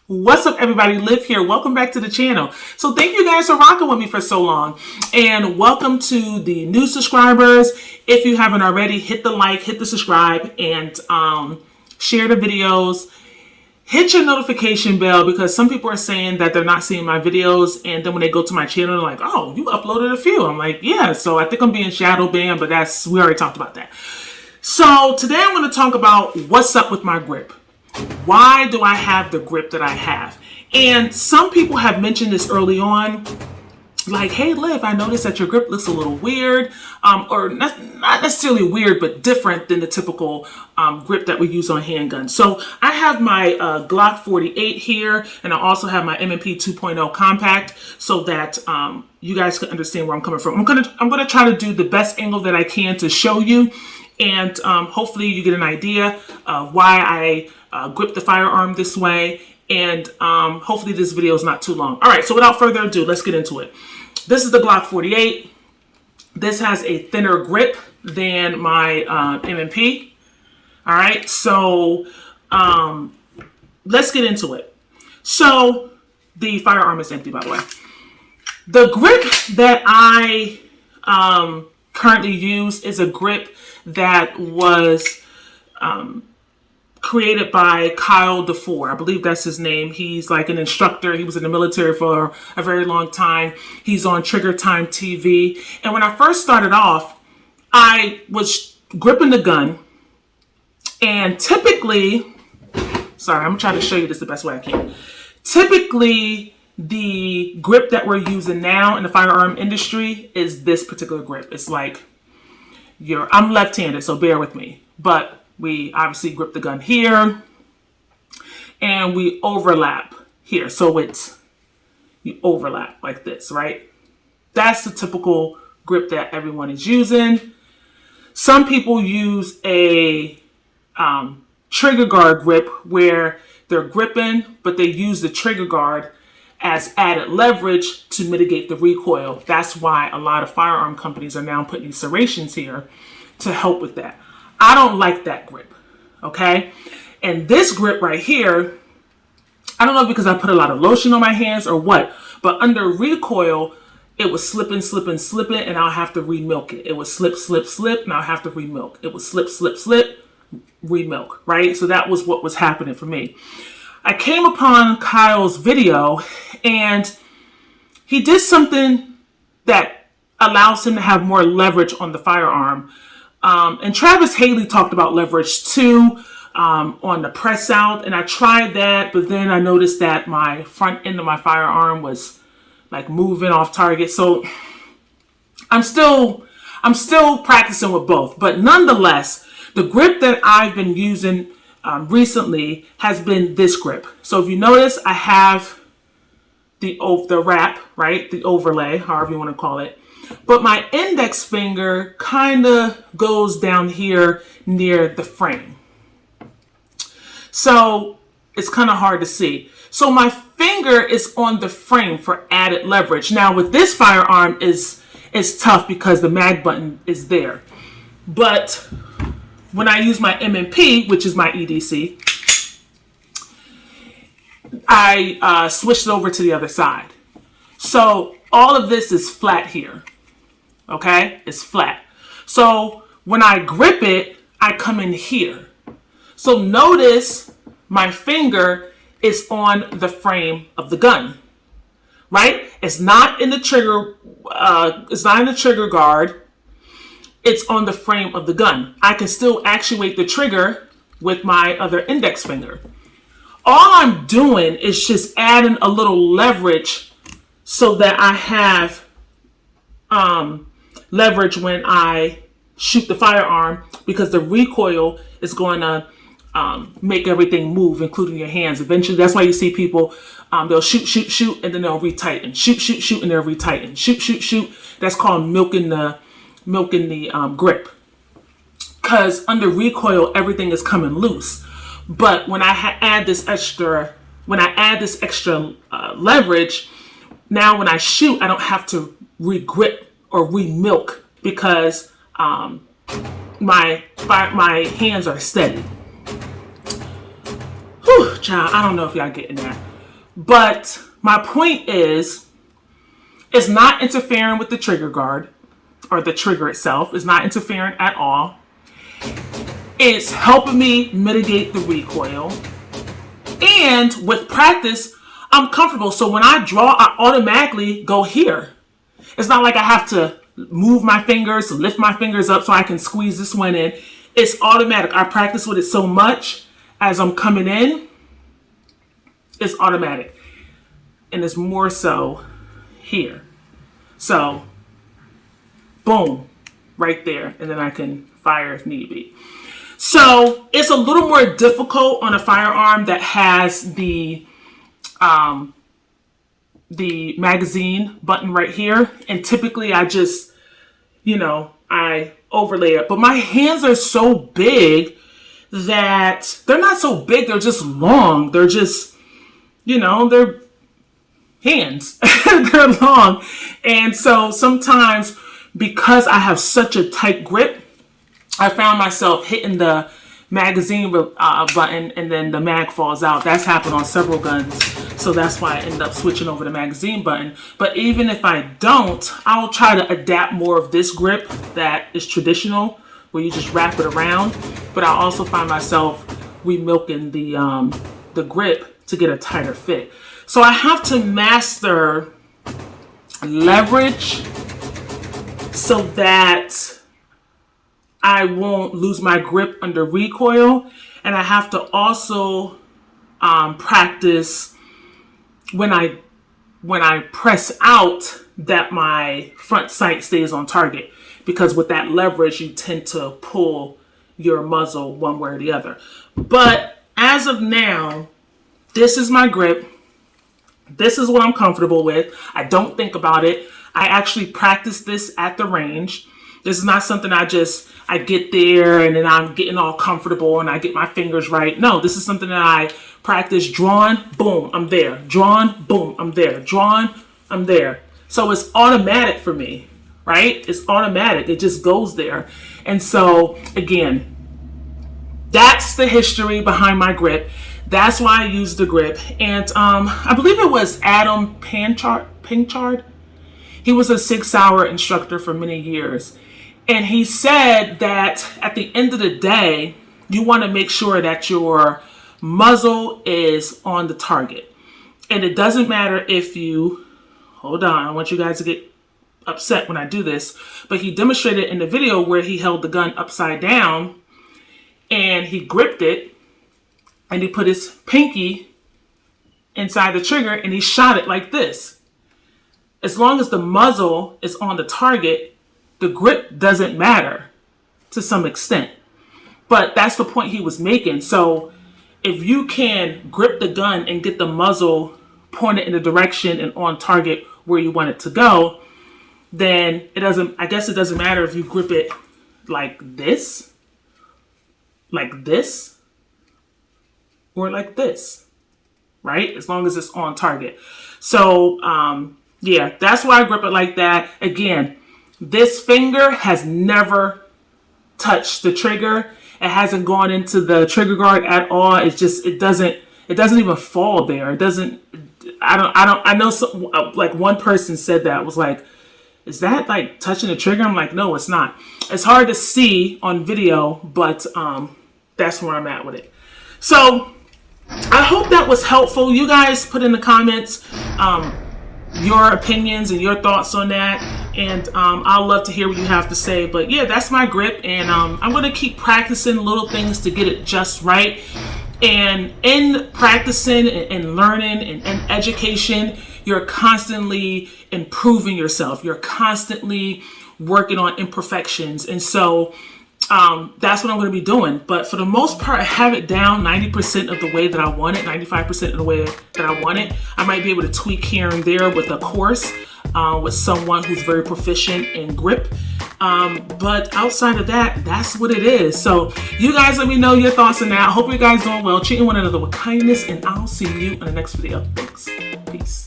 What's up, everybody? Liv here. Welcome back to the channel. So thank you guys for rocking with me for so long. And welcome to the new subscribers. If you haven't already, hit the like, hit the subscribe, and share the videos. Hit your notification bell because some people are saying that they're not seeing my videos. And then when they go to my channel, they're like, oh, you uploaded a few. I'm like, yeah. So I think I'm being shadow banned, but we already talked about that. So today I'm going to talk about what's up with my grip. Why do I have the grip that I have? And some people have mentioned this early on, like, hey, Liv, I noticed that your grip looks a little weird, or not necessarily weird, but different than the typical grip that we use on handguns. So I have my Glock 48 here, and I also have my M&P 2.0 compact, so that you guys can understand where I'm coming from. I'm gonna try to do the best angle that I can to show you, and hopefully you get an idea of why I grip the firearm this way, and hopefully this video is not too long. All right, so without further ado, let's get into it. This is the Glock 48. This has a thinner grip than my M&P. All right, so let's get into it. So the firearm is empty, by the way. The grip that I currently use is a grip that was created by Defoor. I believe that's his name. He's like an instructor. He was in the military for a very long time. He's on Trigger Time TV. And when I first started off, I was gripping the gun. And typically, sorry, I'm trying to show you this the best way I can. Typically, the grip that we're using now in the firearm industry is this particular grip. It's like, I'm left-handed, so bear with me. But we obviously grip the gun here and we overlap here. So you overlap like this, right? That's the typical grip that everyone is using. Some people use a trigger guard grip where they're gripping, but they use the trigger guard as added leverage to mitigate the recoil. That's why a lot of firearm companies are now putting these serrations here to help with that. I don't like that grip, okay? And this grip right here, I don't know because I put a lot of lotion on my hands or what, but under recoil, it was slipping, and I'll have to remilk it. It was slip, and I'll have to remilk. It was slip, remilk, right? So that was what was happening for me. I came upon Kyle's video, and he did something that allows him to have more leverage on the firearm. And Travis Haley talked about leverage too on the press out, and I tried that, but then I noticed that my front end of my firearm was like moving off target. So I'm still practicing with both, but nonetheless, the grip that I've been using recently has been this grip. So if you notice, I have the wrap, right? The overlay, however you want to call it. But my index finger kind of goes down here near the frame. So it's kind of hard to see. So my finger is on the frame for added leverage. Now with this firearm is tough because the mag button is there. But when I use my M&P, which is my EDC, I switched it over to the other side. So all of this is flat here. Okay, it's flat. So when I grip it, I come in here. So notice my finger is on the frame of the gun, right? It's not in the trigger. It's not in the trigger guard. It's on the frame of the gun. I can still actuate the trigger with my other index finger. All I'm doing is just adding a little leverage so that I have leverage when I shoot the firearm, because the recoil is going to make everything move, including your hands. Eventually, that's why you see people, they'll shoot, and then they'll retighten. Shoot, and they'll retighten. Shoot. That's called milking the grip. Because under recoil, everything is coming loose. But when I add this extra leverage, now when I shoot, I don't have to re-grip or remilk because my hands are steady. Whew, child, I don't know if y'all getting that. But my point is, it's not interfering with the trigger guard or the trigger itself. It's not interfering at all. It's helping me mitigate the recoil. And with practice, I'm comfortable. So when I draw, I automatically go here. It's not like I have to move my fingers, lift my fingers up so I can squeeze this one in. It's automatic. I practice with it so much as I'm coming in. It's automatic. And it's more so here. So, boom, right there. And then I can fire if need be. So, it's a little more difficult on a firearm that has the magazine button right here. And typically I just, I overlay it. But my hands are so big that they're not so big. They're just long. They're just, they're hands. They're long. And so sometimes because I have such a tight grip, I found myself hitting the magazine button and then the mag falls out. That's happened on several guns. So that's why I ended up switching over the magazine button. But even if I don't, I'll try to adapt more of this grip that is traditional, where you just wrap it around. But I also find myself remilking the grip to get a tighter fit. So I have to master leverage so that I won't lose my grip under recoil. And I have to also practice when I press out that my front sight stays on target. Because with that leverage, you tend to pull your muzzle one way or the other. But as of now, this is my grip. This is what I'm comfortable with. I don't think about it. I actually practice this at the range. This is not something I get there and then I'm getting all comfortable and I get my fingers right. No, this is something that I practice. Drawn, boom, I'm there. Drawn, boom, I'm there. Drawn, I'm there. So it's automatic for me, right? It's automatic. It just goes there. And so, again, that's the history behind my grip. That's why I use the grip. And I believe it was Adam Pinchard. He was a Sig Sauer instructor for many years. And he said that at the end of the day, you want to make sure that your muzzle is on the target. And it doesn't matter if you, hold on, I want you guys to get upset when I do this, but he demonstrated in the video where he held the gun upside down and he gripped it and he put his pinky inside the trigger and he shot it like this. As long as the muzzle is on the target, the grip doesn't matter to some extent. But that's the point he was making. So if you can grip the gun and get the muzzle pointed in the direction and on target where you want it to go, then it doesn't matter if you grip it like this, or like this, right? As long as it's on target. So, yeah, that's why I grip it like that. Again, this finger has never touched the trigger. It hasn't gone into the trigger guard at all. It's just, it doesn't even fall there. It doesn't, I know like one person said that, was like, is that like touching the trigger? I'm like, no, it's not. It's hard to see on video, but that's where I'm at with it. So I hope that was helpful. You guys put in the comments your opinions and your thoughts on that. And I'll love to hear what you have to say. But yeah, that's my grip. And I'm going to keep practicing little things to get it just right. And in practicing and learning and education, you're constantly improving yourself. You're constantly working on imperfections. And so that's what I'm going to be doing. But for the most part, I have it down 90% of the way that I want it, 95% of the way that I want it. I might be able to tweak here and there with a course, with someone who's very proficient in grip. But outside of that, that's what it is. So you guys let me know your thoughts on that. I hope you guys doing well, treating one another with kindness, and I'll see you in the next video. Thanks. Peace.